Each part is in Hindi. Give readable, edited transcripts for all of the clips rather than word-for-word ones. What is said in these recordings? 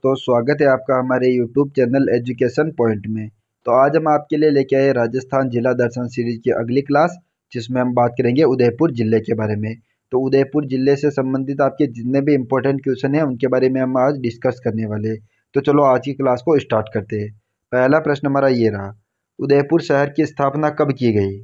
दोस्तों, स्वागत है आपका हमारे यूट्यूब चैनल एजुकेशन पॉइंट में। तो आज हम आपके लिए लेके आए राजस्थान जिला दर्शन सीरीज की अगली क्लास, जिसमें हम बात करेंगे उदयपुर जिले के बारे में। तो उदयपुर जिले से संबंधित आपके जितने भी इम्पोर्टेंट क्वेश्चन हैं उनके बारे में हम आज डिस्कस करने वाले हैं। तो चलो आज की क्लास को स्टार्ट करते हैं। पहला प्रश्न हमारा ये रहा, उदयपुर शहर की स्थापना कब की गई?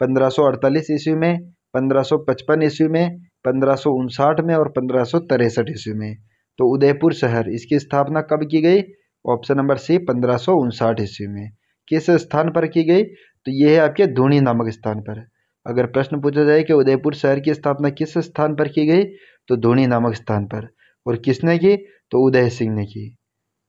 1548 ईस्वी में, 1555 ईस्वी में, 1559 में और 1563 ईस्वी में। तो उदयपुर शहर इसकी स्थापना कब की गई? ऑप्शन नंबर सी 1559 ईस्वी में। किस स्थान पर की गई? तो ये है आपके धूनी नामक स्थान पर। अगर प्रश्न पूछा जाए कि उदयपुर शहर की स्थापना किस स्थान पर की गई, तो धूनी नामक स्थान पर। और किसने की? तो उदय सिंह ने की।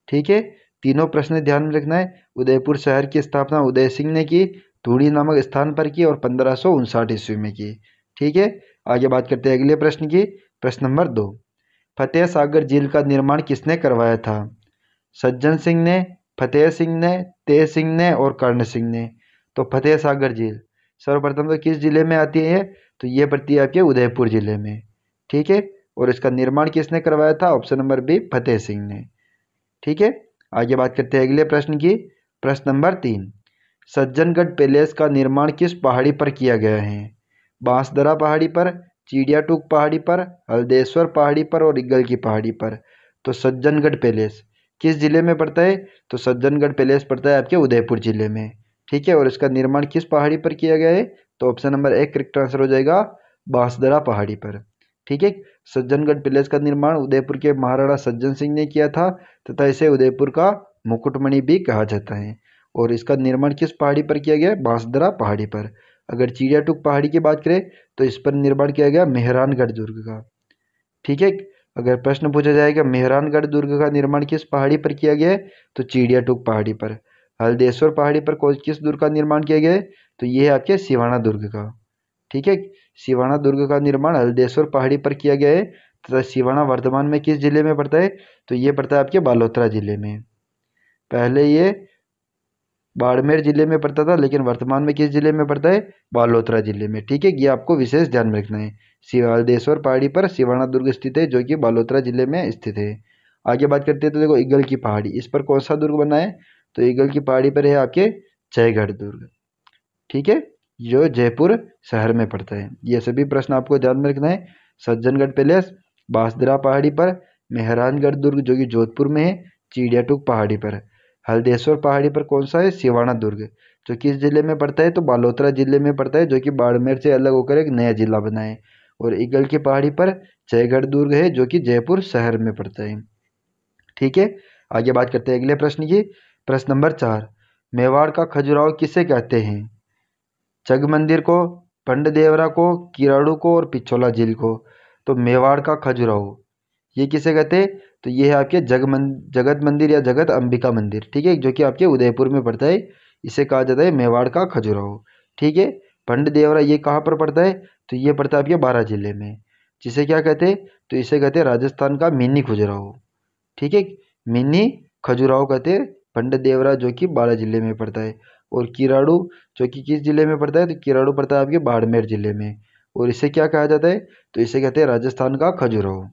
ठीक है, तीनों प्रश्न ध्यान में रखना है। उदयपुर शहर की स्थापना उदय सिंह ने की, धूनी नामक स्थान पर की और 1559 ईस्वी में की। ठीक है, आगे बात करते हैं अगले प्रश्न की। प्रश्न नंबर 2, फतेह सागर झील का निर्माण किसने करवाया था? सज्जन सिंह ने, फतेह सिंह ने, तेज सिंह ने और कर्ण सिंह ने। तो फतेह सागर झील सर्वप्रथम तो किस जिले में आती है? तो ये पड़ती है आपके उदयपुर जिले में। ठीक है, और इसका निर्माण किसने करवाया था? Option number B Fateh Singh ने। ठीक है, आगे बात करते हैं अगले प्रश्न की। प्रश्न नंबर 3, सज्जनगढ़ पैलेस का निर्माण किस पहाड़ी पर किया गया है? बांसदरा पहाड़ी पर, चिड़ियाटूक पहाड़ी पर, हल्देश्वर पहाड़ी पर और इगल की पहाड़ी पर। तो सज्जनगढ़ पैलेस किस जिले में पड़ता है? तो सज्जनगढ़ पैलेस पड़ता है आपके उदयपुर जिले में। ठीक है, और इसका निर्माण किस पहाड़ी पर किया गया है? तो ऑप्शन नंबर एक करेक्ट आंसर हो जाएगा, बांसदरा पहाड़ी पर। ठीक है, सज्जनगढ़ पैलेस का निर्माण उदयपुर के महाराणा सज्जन सिंह ने किया था तथा इसे उदयपुर का मुकुटमणि भी कहा जाता है। और इसका निर्माण किस पहाड़ी पर किया गया? बांसदरा पहाड़ी पर। अगर चिड़ियाटूक पहाड़ी की बात करें तो इस पर निर्माण किया गया मेहरानगढ़ दुर्ग का। ठीक है, अगर प्रश्न पूछा जाएगा मेहरानगढ़ दुर्ग का निर्माण किस पहाड़ी पर किया गया है, तो चिड़ियाटूक पहाड़ी पर। हल्देश्वर पहाड़ी पर किस दुर्ग का निर्माण किया गया है? तो ये है आपके सिवाना दुर्ग का। ठीक है, सिवाना दुर्ग का निर्माण हल्देश्वर पहाड़ी पर किया गया है तथा सिवाना वर्तमान में किस जिले में पड़ता है? तो ये पड़ता है आपके बालोतरा जिले में। पहले ये बाड़मेर जिले में पड़ता था, लेकिन वर्तमान में किस जिले में पड़ता है? बालोतरा जिले में। ठीक है, ये आपको विशेष ध्यान में रखना है। हल्देश्वर पहाड़ी पर सिवाना दुर्ग स्थित है, जो कि बालोतरा जिले में स्थित है। आगे बात करते हैं तो देखो ईगल की पहाड़ी, इस पर कौन सा दुर्ग बना है? तो ईगल की पहाड़ी पर है आपके जयगढ़ दुर्ग। ठीक है, जो जयपुर शहर में पड़ता है। ये सभी प्रश्न आपको ध्यान में रखना है। सज्जनगढ़ पैलेस बांसदरा पहाड़ी पर, मेहरानगढ़ दुर्ग जो कि जोधपुर में है, चिड़ियाटूक पहाड़ी पर। हल्देश्वर पहाड़ी पर कौन सा है? सिवाना दुर्ग, जो किस जिले में पड़ता है? तो बालोतरा जिले में पड़ता है, जो कि बाड़मेर से अलग होकर एक नया जिला बना है। और ईगल की पहाड़ी पर जयगढ़ दुर्ग है, जो कि जयपुर शहर में पड़ता है। ठीक है, आगे बात करते हैं अगले प्रश्न की। प्रश्न नंबर 4, मेवाड़ का खजुराहो किसे कहते हैं? जग मंदिर को, पंड देवरा को, किराड़ू को और पिछोला झील को। तो मेवाड़ का खजुराहो ये किसे कहते हैं? तो ये है आपके जगत मंदिर या जगत अंबिका मंदिर। ठीक है, जो कि आपके उदयपुर में पड़ता है, इसे कहा जाता है मेवाड़ का खजुराहो। ठीक है, पंड देवरा ये कहाँ पर पड़ता है? तो ये पड़ता है आपके बारां जिले में। जिसे क्या कहते हैं? तो इसे कहते हैं राजस्थान का मिनी खजुराहो। ठीक है, मिनी खजुराहो कहते हैं पंडित देवरा, जो कि बारां जिले में पड़ता है। और किराड़ू जो कि किस जिले में पड़ता है? तो किराड़ू पड़ता है आपके बाड़मेर जिले में। और इसे क्या कहा जाता है? तो इसे कहते हैं राजस्थान का खजुराहो।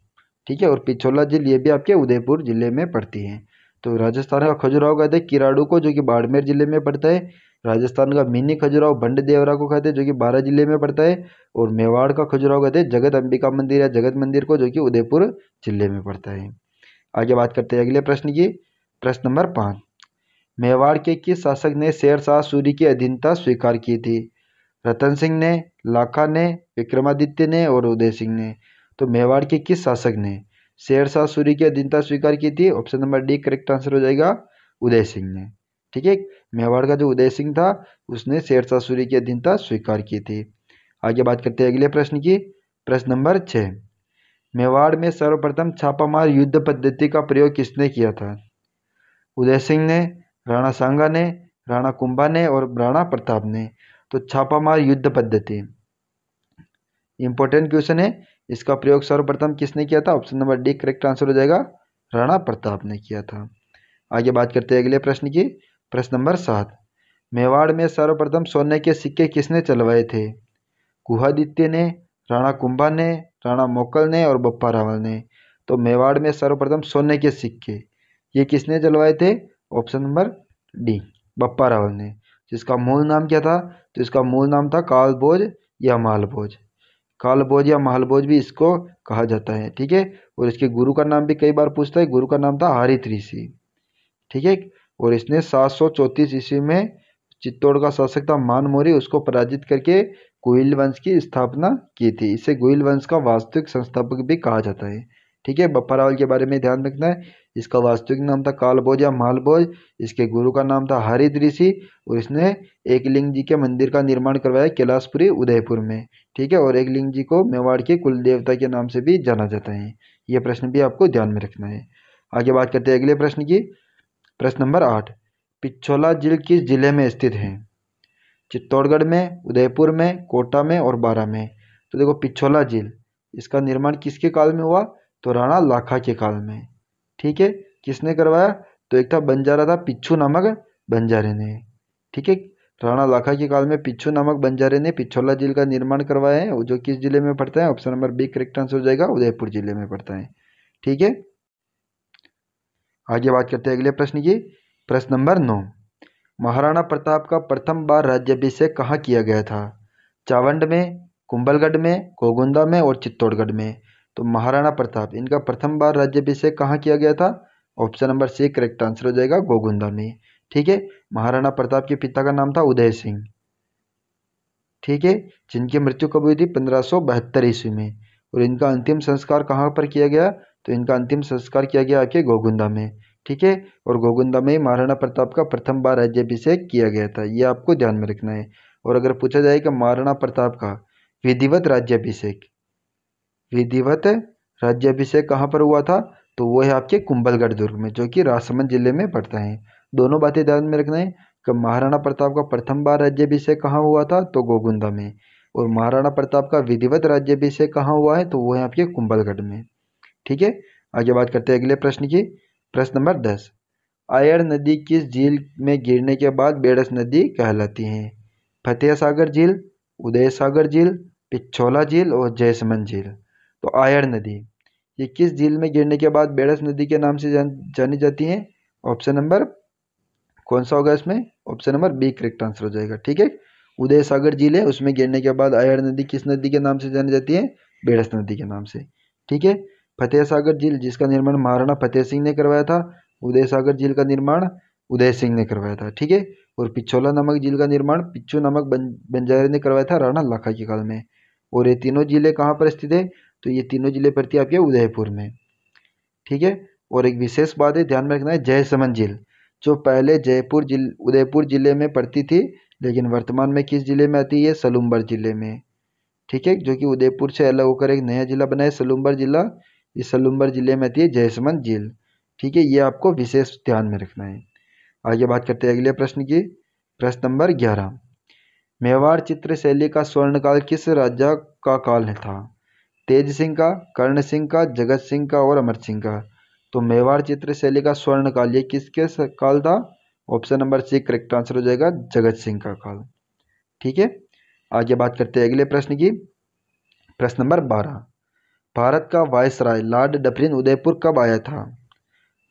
ठीक है, और पिछोला झील ये भी आपके उदयपुर जिले में पड़ती है। तो राजस्थान का खजुराहो कहते हैं किराड़ू को, जो कि बाड़मेर जिले में पड़ता है। राजस्थान का मिनी खजुराहो बंड देवरा को कहते हैं, जो कि बारां जिले में पड़ता है। और मेवाड़ का खजुराहो कहते हैं जगत अंबिका मंदिर या जगत मंदिर को, जो कि उदयपुर जिले में पड़ता है। आगे बात करते हैं अगले प्रश्न की। प्रश्न नंबर 5, मेवाड़ के किस शासक ने शेरशाह सूरी की अधीनता स्वीकार की थी? रतन सिंह ने, लाखा ने, विक्रमादित्य ने और उदय सिंह ने। तो मेवाड़ के किस शासक ने शेरशाह सूरी की अधीनता स्वीकार की थी? Option number D correct answer हो जाएगा, उदय सिंह ने। ठीक है, मेवाड़ का जो उदय सिंह था उसने शेरशाह सूरी की अधीनता स्वीकार की थी। आगे बात करते हैं अगले प्रश्न की। प्रश्न नंबर 6, मेवाड़ में सर्वप्रथम छापामार युद्ध पद्धति का प्रयोग किसने किया था? उदय सिंह ने, राणा सांगा ने, राणा कुंभा ने और राणा प्रताप ने। तो छापामार युद्ध पद्धति इंपॉर्टेंट क्वेश्चन है, इसका प्रयोग सर्वप्रथम किसने किया था? Option number D correct answer हो जाएगा, राणा प्रताप ने किया था। आगे बात करते हैं अगले प्रश्न की। प्रश्न नंबर 7, मेवाड़ में सर्वप्रथम सोने के सिक्के किसने चलवाए थे? गुहादित्य ने, राणा कुंभा ने, राणा मोकल ने और बप्पा रावल ने। तो मेवाड़ में सर्वप्रथम सोने के सिक्के ये किसने जलवाए थे? Option number D, Bappa Rawal ने। जिसका मूल नाम क्या था? तो इसका मूल नाम था कालभोज या मालभोज। कालभोज या मालभोज भी इसको कहा जाता है, ठीक है। और इसके गुरु का नाम भी कई बार पूछता है, गुरु का नाम था हरित ऋषि, ठीक है। और इसने 734 ईस्वी में चित्तौड़ का शासक था मानमोरी, उसको पराजित करके गोहिल वंश की स्थापना की थी। इसे गोहिल वंश का वास्तविक संस्थापक भी कहा जाता है, ठीक है। बप्पा रावल के बारे में ध्यान रखना है। इसका वास्तविक नाम था कालभोज या मालभोज, इसके गुरु का नाम था हरित ऋषि, और इसने एकलिंग जी के मंदिर का निर्माण करवाया कैलाशपुरी उदयपुर में, ठीक है। और एकलिंग जी को मेवाड़ के कुल देवता के नाम से भी जाना जाता है। यह प्रश्न भी आपको ध्यान में रखना है। आगे बात करते हैं अगले प्रश्न की। प्रश्न नंबर 8, पिछोला झील किस जिले में स्थित है? चित्तौड़गढ़ में, उदयपुर में, कोटा में और बारा में। तो देखो पिछोला झील, इसका निर्माण किसके काल में हुआ? तो राणा लाखा के काल में, ठीक है। किसने करवाया? तो एक था बंजारा था पिच्छू नामक बंजारे ने, ठीक है। राणा लाखा के काल में पिच्छू नामक बंजारे ने पिछोला झील का निर्माण करवाया है, जो किस जिले में पड़ता है? Option number B correct answer हो जाएगा, उदयपुर जिले में पड़ता है, ठीक है। आगे बात करते हैं अगले प्रश्न की। प्रश्न नंबर 9, महाराणा प्रताप का प्रथम बार राज्याभिषेक कहाँ किया गया था? चावंड में, कुंभलगढ़ में, गोगुंदा में और चित्तौड़गढ़ में। तो महाराणा प्रताप, इनका प्रथम बार राज्याभिषेक कहाँ किया गया था? Option number C correct answer हो जाएगा, गोगुंदा में, ठीक है। महाराणा प्रताप के पिता का नाम था उदय सिंह, ठीक है, जिनकी मृत्यु कब हुई थी? 1572 ईस्वी में। और इनका अंतिम संस्कार कहाँ पर किया गया? तो इनका अंतिम संस्कार किया गया आपके गोगुंदा में, ठीक है। और गोगुंदा में ही महाराणा प्रताप का प्रथम बार राज्याभिषेक किया गया था, ये आपको ध्यान में रखना है। और अगर पूछा जाए कि महाराणा प्रताप का विधिवत राज्याभिषेक कहाँ पर हुआ था? तो वो है आपके कुंभलगढ़ दुर्ग में, जो कि राजसमंद जिले में पड़ता है। दोनों बातें ध्यान में रखना है कि महाराणा प्रताप का प्रथम बार राज्याभिषेक कहाँ हुआ था? तो गोगुंदा में। और महाराणा प्रताप का विधिवत राज्याभिषेक कहाँ हुआ है? तो वो है आपके कुंभलगढ़ में, ठीक है। आगे बात करते हैं अगले प्रश्न की। प्रश्न नंबर 10, आयर नदी किस झील में गिरने के बाद बेड़स नदी कहलाती है? फतेह सागर झील, उदय सागर झील, पिछोला झील और जयसमंद झील। तो आयर नदी, ये किस झील में गिरने के बाद बेड़स नदी के नाम से जानी जाती है? ऑप्शन नंबर कौन सा होगा इसमें? Option number B correct answer हो जाएगा, ठीक है। उदय सागर झील है, उसमें गिरने के बाद आयर नदी किस नदी के नाम से जानी जाती है? बेड़स नदी के नाम से, ठीक है। फतेह सागर झील, जिसका निर्माण महाराणा फतेह सिंह ने करवाया था। उदय सागर झील का निर्माण उदय सिंह ने करवाया था, ठीक है। और पिछोला नामक झील का निर्माण पिच्छू नामक बंजारे ने करवाया था राणा लाखा के काल में। और ये तीनों जिले कहाँ पर स्थित है? तो ये तीनों जिले पड़ती है आपके उदयपुर में, ठीक है। और एक विशेष बात है, ध्यान में रखना है, जयसमंद झील जो पहले उदयपुर जिले में पड़ती थी, लेकिन वर्तमान में किस जिले में आती है? सलूम्बर जिले में, ठीक है। जो कि उदयपुर से अलग होकर एक नया जिला बना है सलूम्बर जिला, इस सलूम्बर जिले में आती है जयसमंद झील, ठीक है। ये आपको विशेष ध्यान में रखना है। आगे बात करते हैं अगले प्रश्न की। प्रश्न नंबर 11, मेवाड़ चित्र शैली का स्वर्णकाल किस राजा का काल था? तेज सिंह का, कर्ण सिंह का, जगत सिंह का और अमर सिंह का। तो मेवाड़ चित्र शैली का स्वर्णकाल ये किसके काल था? Option number C correct answer हो जाएगा, जगत सिंह का काल, ठीक है। आगे बात करते हैं अगले प्रश्न की। प्रश्न नंबर 12, भारत का वायसराय लॉर्ड डफरिन उदयपुर कब आया था?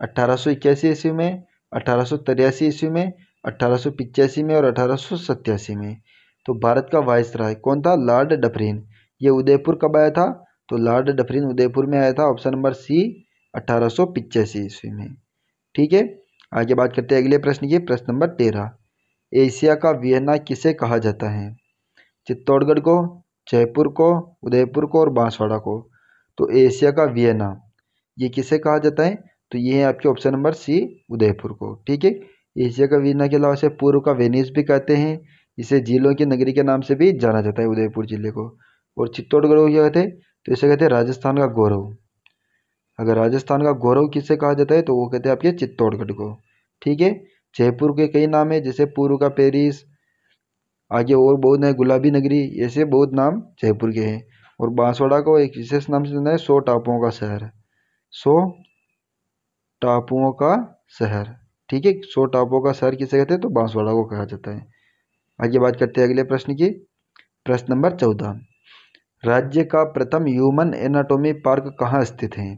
1881 ईस्वी में, 1883 ईस्वी में, 1885 में और 1887 में। तो भारत का वायसराय कौन था? Lord Dufferin. ये उदयपुर कब आया था? तो लॉर्ड डफरिन उदयपुर में आया था, ऑप्शन नंबर सी 1885 ईस्वी में, ठीक है। आगे बात करते हैं अगले प्रश्न की। प्रश्न नंबर 13, एशिया का वियना किसे कहा जाता है? चित्तौड़गढ़ को, जयपुर को, उदयपुर को और बांसवाड़ा को। तो एशिया का वियना ये किसे कहा जाता है? तो ये है आपके ऑप्शन नंबर सी उदयपुर को, ठीक है। एशिया का वियना के अलावा इसे पूर्व का वेनिस भी कहते हैं। इसे झीलों की नगरी के नाम से भी जाना जाता है उदयपुर जिले को। और चित्तौड़गढ़ को क्या कहते हैं? तो इसे कहते हैं राजस्थान का गौरव। अगर राजस्थान का गौरव किसे कहा जाता है तो वो कहते हैं आपके चित्तौड़गढ़ को, ठीक है। जयपुर के कई नाम है, जैसे पूर्व का पेरिस, आगे और बहुत है गुलाबी नगरी, ऐसे बहुत नाम जयपुर के हैं। और बांसवाड़ा को एक विशेष नाम से जाना है, 100 टापुओं का शहर, 100 टापुओं का शहर, ठीक है। 100 टापुओं का शहर किसे कहते हैं? तो बांसवाड़ा को कहा जाता है। आगे बात करते हैं अगले प्रश्न की। प्रश्न नंबर 14, राज्य का प्रथम ह्यूमन एनाटॉमी पार्क कहाँ स्थित है?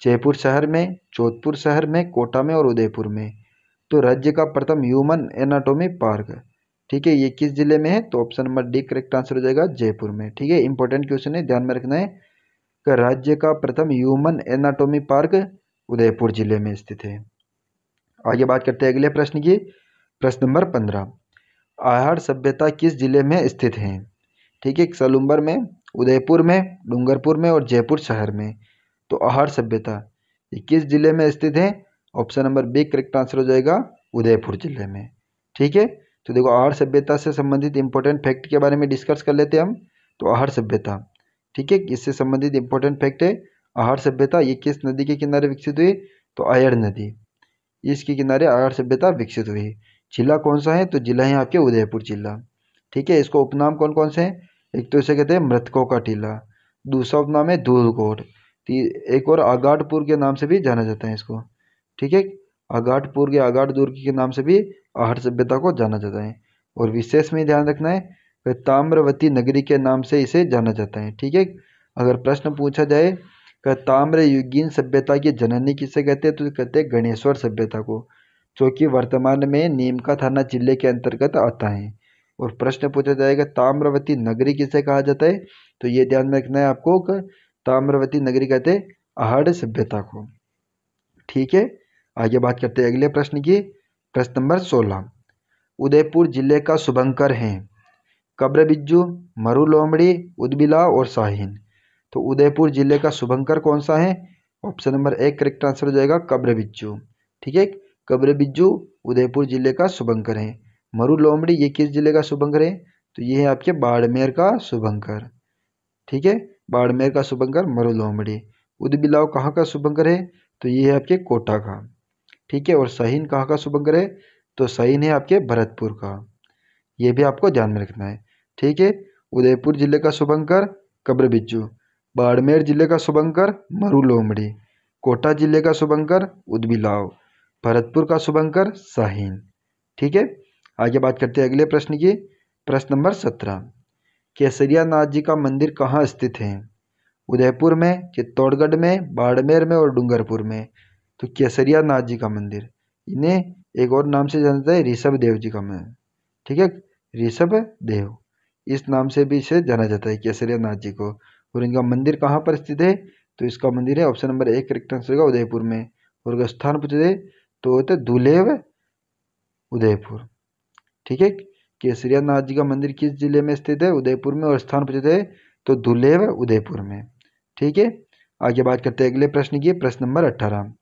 जयपुर शहर में, जोधपुर शहर में, कोटा में और उदयपुर में। तो राज्य का प्रथम ह्यूमन एनाटॉमी पार्क, ठीक है, ये किस जिले में है? तो option number D correct answer हो जाएगा जयपुर में। ठीक है, इंपॉर्टेंट क्वेश्चन है, ध्यान में रखना है कि राज्य का प्रथम ह्यूमन एनाटॉमी पार्क उदयपुर जिले में स्थित है। आगे बात करते हैं अगले प्रश्न की। प्रश्न नंबर 15, आहड़ सभ्यता किस जिले में स्थित है? ठीक है, सलुम्बर में, उदयपुर में, डूंगरपुर में और जयपुर शहर में। तो आहड़ सभ्यता ये किस जिले में स्थित है? Option number B correct answer हो जाएगा उदयपुर जिले में। ठीक है, तो देखो आहड़ सभ्यता से संबंधित इंपॉर्टेंट फैक्ट के बारे में डिस्कस कर लेते हैं हम। तो आहड़ सभ्यता, ठीक है, इससे संबंधित इंपॉर्टेंट फैक्ट है आहड़ सभ्यता ये किस नदी के किनारे विकसित हुई? तो आयड़ नदी, इसके किनारे आहड़ सभ्यता विकसित हुई। जिला कौन सा है? तो जिला है आपके उदयपुर जिला। ठीक है, इसको उपनाम कौन कौन से हैं? एक तो इसे कहते हैं मृतकों का टीला, दूसरा उपनाम है धूलकोट, एक और आगाटपुर के नाम से भी जाना जाता है इसको। ठीक है, आगाटपुर के आगाट दुर्ग के नाम से भी आहड़ सभ्यता को जाना जाता है। और विशेष में ध्यान रखना है कि ताम्रवती नगरी के नाम से इसे जाना जाता है। ठीक है, अगर प्रश्न पूछा जाए कि ताम्रयुगीन सभ्यता की जननी किसे कहते हैं? तो कहते हैं गणेश्वर सभ्यता को, जो कि वर्तमान में नीमका थाना जिले के अंतर्गत आता है। और प्रश्न पूछा जाएगा ताम्रवती नगरी किसे कहा जाता है? तो ये ध्यान में रखना है आपको कि ताम्रवती नगरी कहते हैं आहड़ सभ्यता को। ठीक है, आगे बात करते हैं अगले प्रश्न की। प्रश्न नंबर 16, उदयपुर जिले का शुभंकर है कब्र बिज्जू, मरु लोमड़ी, उदबिलाव और शाहीन। तो उदयपुर जिले का शुभंकर कौन सा है? ऑप्शन नंबर एक करेक्ट आंसर हो जाएगा कब्र बिज्जू। ठीक है, कब्र बिज्जू उदयपुर जिले का शुभंकर है। मरु लोमड़ी ये किस जिले का शुभंकर है? तो ये है आपके बाड़मेर का शुभंकर। ठीक है, बाड़मेर का शुभंकर मरु लोमड़ी। उदबिलाव कहाँ का शुभंकर है? तो ये है आपके कोटा का। ठीक है, और शाहीन कहाँ का शुभंकर है? तो शाहीन है आपके भरतपुर का। ये भी आपको ध्यान में रखना है। ठीक है, उदयपुर जिले का शुभंकर कब्र बिज्जू, बाड़मेर जिले का शुभंकर मरु लोमड़ी, कोटा जिले का शुभंकर उदबिलाव, भरतपुर का शुभंकर शाहीन। ठीक है, आगे बात करते हैं अगले प्रश्न की। प्रश्न नंबर 17, केसरिया नाथ जी का मंदिर कहाँ स्थित है? उदयपुर में, चित्तौड़गढ़ में, बाड़मेर में और डूंगरपुर में। तो केसरिया नाथ जी का मंदिर, इन्हें एक और नाम से जाना जाता है ऋषभ देव जी का मंदिर। ठीक है, ऋषभ देव इस नाम से भी इसे जाना जाता है केसरिया नाथ जी को। और इनका मंदिर कहाँ पर स्थित है? तो इसका मंदिर है ऑप्शन नंबर एक करेक्ट आंसर होगा उदयपुर में। और अगर स्थान पूछे तो होते दुलेव उदयपुर। ठीक है, केसरिया नाथ जी का मंदिर किस जिले में स्थित है? उदयपुर में। और स्थान पूछे तो दुलेव उदयपुर में। ठीक है, आगे बात करते हैं अगले प्रश्न की। प्रश्न नंबर 18,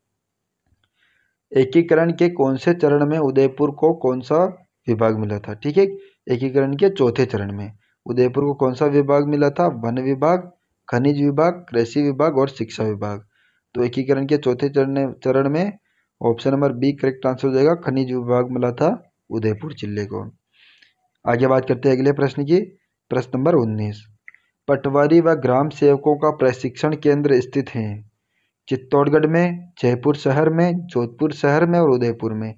एकीकरण के कौन से चरण में उदयपुर को कौन सा विभाग मिला था? ठीक है, एकीकरण के चौथे चरण में उदयपुर को कौन सा विभाग मिला था? वन विभाग, खनिज विभाग, कृषि विभाग और शिक्षा विभाग। तो एकीकरण के चौथे चरण में option number B correct answer हो जाएगा, खनिज विभाग मिला था उदयपुर जिले को। आगे बात करते हैं अगले प्रश्न की। प्रश्न नंबर 19, पटवारी व ग्राम सेवकों का प्रशिक्षण केंद्र स्थित है चित्तौड़गढ़ में, जयपुर शहर में, जोधपुर शहर में और उदयपुर में।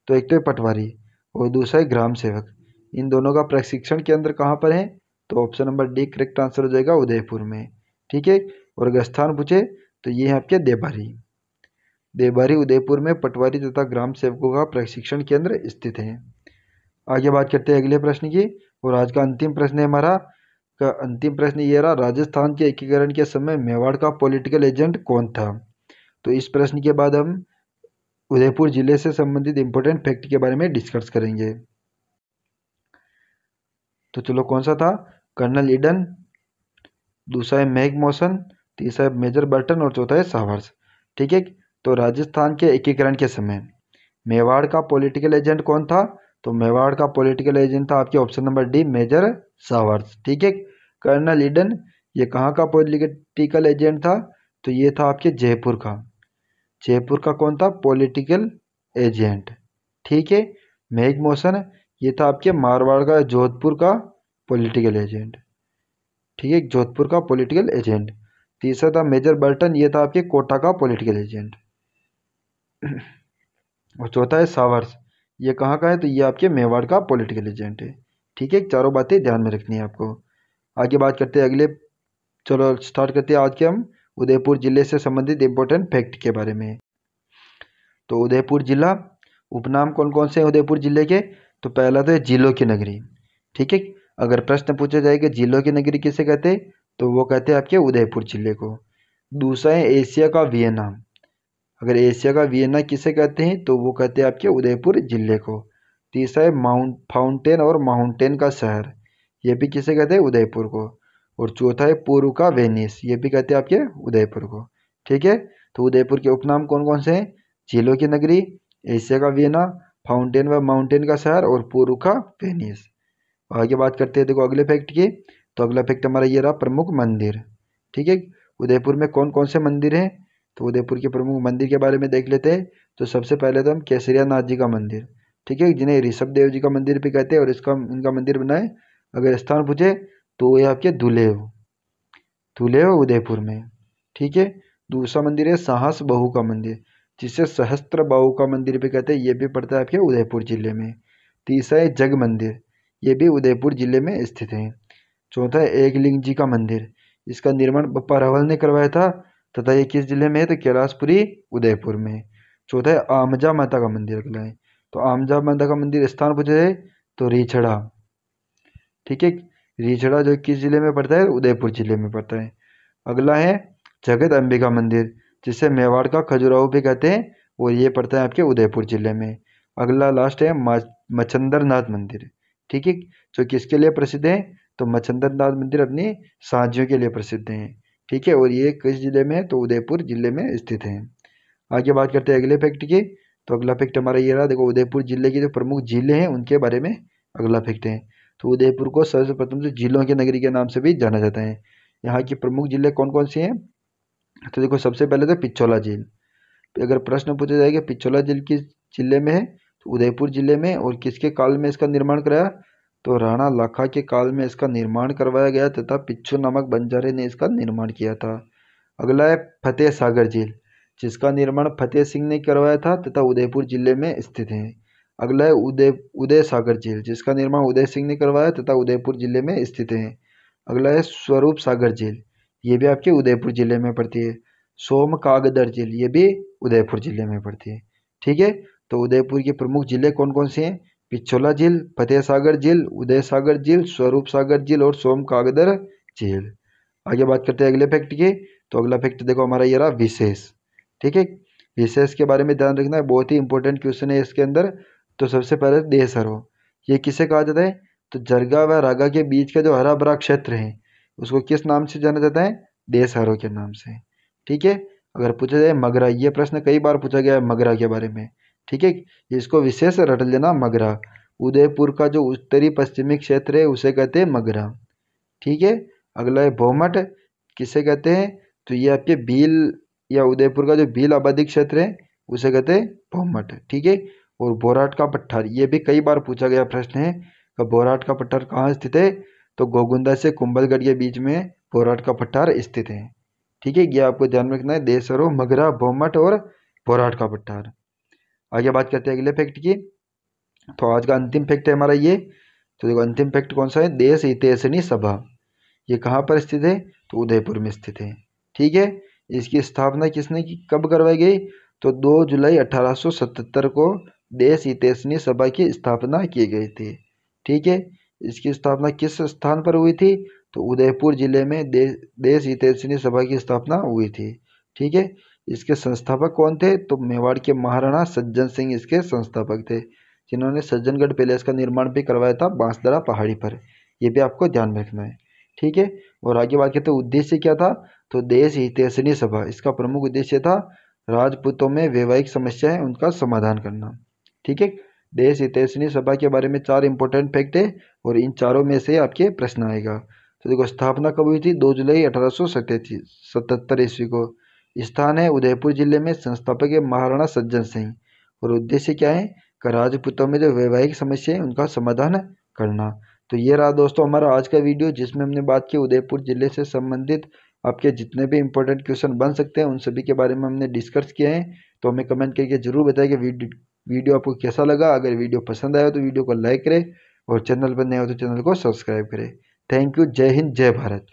तो एक तो है पटवारी और दूसरा है ग्राम सेवक, इन दोनों का प्रशिक्षण केंद्र कहाँ पर है? तो option number D correct answer हो जाएगा उदयपुर में। ठीक है, और अगर स्थान पूछे तो ये है आपके देबारी। देबारी उदयपुर में पटवारी तथा ग्राम सेवकों का प्रशिक्षण केंद्र स्थित है। आगे बात करते हैं अगले प्रश्न की। और आज का अंतिम प्रश्न है हमारा का अंतिम प्रश्न ये रहा, राजस्थान के एकीकरण के समय मेवाड़ का पॉलिटिकल एजेंट कौन था? तो इस प्रश्न के बाद हम उदयपुर जिले से संबंधित इंपॉर्टेंट फैक्ट के बारे में डिस्कस करेंगे। तो चलो, कौन सा था? कर्नल ईडन, दूसरा है मैग मॉसन, तीसरा है मेजर बर्टन और चौथा है सावर्स। ठीक है, तो राजस्थान के एकीकरण के समय मेवाड़ का पॉलिटिकल एजेंट कौन था? तो मेवाड़ का पॉलिटिकल एजेंट था आपके option number D major Sawers. ठीक है, कर्नल ईडन ये कहाँ का पॉलिटिकल एजेंट था? तो ये था आपके जयपुर का। जयपुर का कौन था? Political agent. ठीक है, मैग मॉसन ये था आपके मारवाड़ का, जोधपुर का पॉलिटिकल एजेंट। ठीक है, जोधपुर का पॉलिटिकल एजेंट। तीसरा था मेजर बर्टन, ये था आपके कोटा का पॉलिटिकल एजेंट। और चौथा है सावर्स, ये कहाँ का है? तो ये आपके मेवाड़ का पॉलिटिकल एजेंट है। ठीक है, चारों बातें ध्यान में रखनी है आपको। आगे बात करते हैं अगले, चलो स्टार्ट करते हैं आज के हम उदयपुर जिले से संबंधित इंपॉर्टेंट फैक्ट के बारे में। तो उदयपुर जिला, उपनाम कौन कौन से हैं उदयपुर जिले के? तो पहला तो है जिलों की नगरी, ठीक है। अगर प्रश्न पूछा जाए कि जिलों की नगरी किसे कहते हैं, तो वो कहते हैं आपके उदयपुर जिले को। दूसरा है एशिया का वियना, अगर एशिया का वियना किसे कहते हैं, तो वो कहते हैं आपके उदयपुर जिले को। तीसरा है फाउंटेन और माउंटेन का शहर, ये भी किसे कहते हैं, उदयपुर को। और चौथा है पूर्व का वेनिस, ये भी कहते हैं आपके उदयपुर को, ठीक है। तो उदयपुर के उपनाम कौन कौन से हैं? झीलों की नगरी, एशिया का वियना, फाउंटेन व माउंटेन का शहर और पूर्व का वेनिस। आगे बात करते हैं देखो अगले फैक्ट की। तो अगला फैक्ट हमारा ये रहा प्रमुख मंदिर, ठीक है। उदयपुर में कौन कौन से मंदिर हैं? तो उदयपुर के प्रमुख मंदिर के बारे में देख लेते हैं। तो सबसे पहले तो हम केसरिया नाथ जी का मंदिर, ठीक है, जिन्हें ऋषभ देव जी का मंदिर भी कहते हैं, और इनका मंदिर बना है, अगर स्थान पूछे तो ये आपके धुलेव उदयपुर में, ठीक है। दूसरा मंदिर है साहस बहू का मंदिर, जिसे सहस्त्र बाहू का मंदिर भी कहते हैं, ये भी पड़ता है आपके उदयपुर जिले में। तीसरा है जग मंदिर, ये भी उदयपुर जिले में स्थित है। चौथा है एकलिंग जी का मंदिर, इसका निर्माण बप्पा रावल ने करवाया था, तथा ये किस जिले में है, तो कैलाशपुरी उदयपुर में। चौथा है आमजा माता का मंदिर, अगला है। तो आमजा माता का मंदिर स्थान पूछा जाए तो रीछड़ा, ठीक है। रीछड़ा जो किस जिले में पड़ता है, उदयपुर जिले में पड़ता है। अगला है जगत अंबिका मंदिर, जिसे मेवाड़ का खजुराहो भी कहते हैं, और ये पड़ता है आपके उदयपुर जिले में। अगला लास्ट है मच्छंदर नाथ मंदिर, ठीक है, जो किसके लिए प्रसिद्ध है, तो मच्छंदर नाथ मंदिर अपनी साजियों के लिए प्रसिद्ध है, ठीक है। और ये किस जिले में है, तो उदयपुर जिले में स्थित है। आगे बात करते हैं अगले फैक्ट की। तो अगला फैक्ट हमारा ये रहा, देखो उदयपुर जिले की जो प्रमुख झीलें हैं उनके बारे में अगला फैक्ट है। तो उदयपुर को सर्वप्रथम तो झीलों की नगरी के नाम से भी जाना जाता है। यहाँ की प्रमुख झीलें कौन कौन सी हैं? तो देखो सबसे पहले तो पिछोला झील, अगर प्रश्न पूछा जाएगा पिछोला झील किस जिले में है, तो उदयपुर जिले में। और किसके काल में इसका निर्माण कराया, तो राणा लाखा के काल में इसका निर्माण करवाया गया, तथा पिच्छू नामक बंजारे ने इसका निर्माण किया था। अगला है फतेह सागर झील, जिसका निर्माण फतेह सिंह ने करवाया था, तथा उदयपुर जिले में स्थित है। अगला है उदय सागर झील, जिसका निर्माण उदय सिंह ने करवाया, तथा उदयपुर जिले में स्थित है। अगला है स्वरूप सागर झील, ये भी आपके उदयपुर जिले में पड़ती है। सोम कागदर झील, ये भी उदयपुर जिले में पड़ती है, ठीक है। तो उदयपुर के प्रमुख जिले कौन कौन से हैं? पिछोला झील, फतेह सागर झील, उदय सागर झील, स्वरूप सागर झील और सोम कागदर झील। आगे बात करते हैं अगले फैक्ट की। तो अगला फैक्ट देखो हमारा ये रहा विशेष, ठीक है। विशेष के बारे में ध्यान रखना है, बहुत ही इंपॉर्टेंट क्वेश्चन है इसके अंदर। तो सबसे पहले देशहरो, ये किसे कहा जाता है, तो जरगा व रागा के बीच का जो हरा भरा क्षेत्र है उसको किस नाम से जाना जाता है, देशहरो के नाम से, ठीक है। अगर पूछा जाए मगरा, ये प्रश्न कई बार पूछा गया है मगरा के बारे में, ठीक है, इसको विशेष रट लेना मगरा। उदयपुर का जो उत्तरी पश्चिमी क्षेत्र है उसे कहते हैं मगरा, ठीक है। अगला है भोमट, किसे कहते हैं, तो ये आपके भील या उदयपुर का जो भील आबादी क्षेत्र है उसे कहते हैं भोमट, ठीक है। और बोराट का पठार, ये भी कई बार पूछा गया प्रश्न है कि बोराट का पठार कहाँ स्थित है, तो गोगुंदा से कुंभलगढ़ के बीच में बोराट का पठार स्थित है, ठीक है। ये आपको ध्यान में रखना है, देशहरो, मगरा, भोमट और बोराट का पठार। आगे बात करते हैं अगले फैक्ट की। तो आज का अंतिम फैक्ट है हमारा ये। तो देखो अंतिम फैक्ट कौन सा है, देश हितैषणी सभा, ये कहाँ पर स्थित है, तो उदयपुर में स्थित है, ठीक है। इसकी स्थापना किसने की, कब करवाई गई, तो 2 जुलाई 1877 को देश हितैषणी सभा की स्थापना की गई थी, ठीक है। इसकी स्थापना किस स्थान पर हुई थी, तो उदयपुर जिले में देश हितैषणी सभा की स्थापना हुई थी, ठीक है। इसके संस्थापक कौन थे, तो मेवाड़ के महाराणा सज्जन सिंह इसके संस्थापक थे, जिन्होंने सज्जनगढ़ पैलेस का निर्माण भी करवाया था बांसदरा पहाड़ी पर, ये भी आपको ध्यान में रखना है, ठीक है। और आगे बात करते हैं उद्देश्य क्या था, तो देश हितैषणी सभा, इसका प्रमुख उद्देश्य था राजपूतों में वैवाहिक समस्या है उनका समाधान करना, ठीक है। देश हितैषणी सभा के बारे में 4 इंपॉर्टेंट फैक्ट है, और इन चारों में से आपके प्रश्न आएगा। तो देखो स्थापना कब हुई थी, 2 जुलाई 1877 ईस्वी को। स्थान है उदयपुर जिले में, संस्थापक है महाराणा सज्जन सिंह, और उद्देश्य क्या है कि राजपूतों में जो वैवाहिक समस्या है उनका समाधान करना। तो ये रहा दोस्तों हमारा आज का वीडियो, जिसमें हमने बात की उदयपुर जिले से संबंधित आपके जितने भी इंपॉर्टेंट क्वेश्चन बन सकते हैं उन सभी के बारे में हमने डिस्कस किए हैं। तो हमें कमेंट करके जरूर बताएं कि वीडियो आपको कैसा लगा। अगर वीडियो पसंद आया तो वीडियो को लाइक करें, और चैनल पर नए हो तो चैनल को सब्सक्राइब करें। थैंक यू, जय हिंद, जय भारत।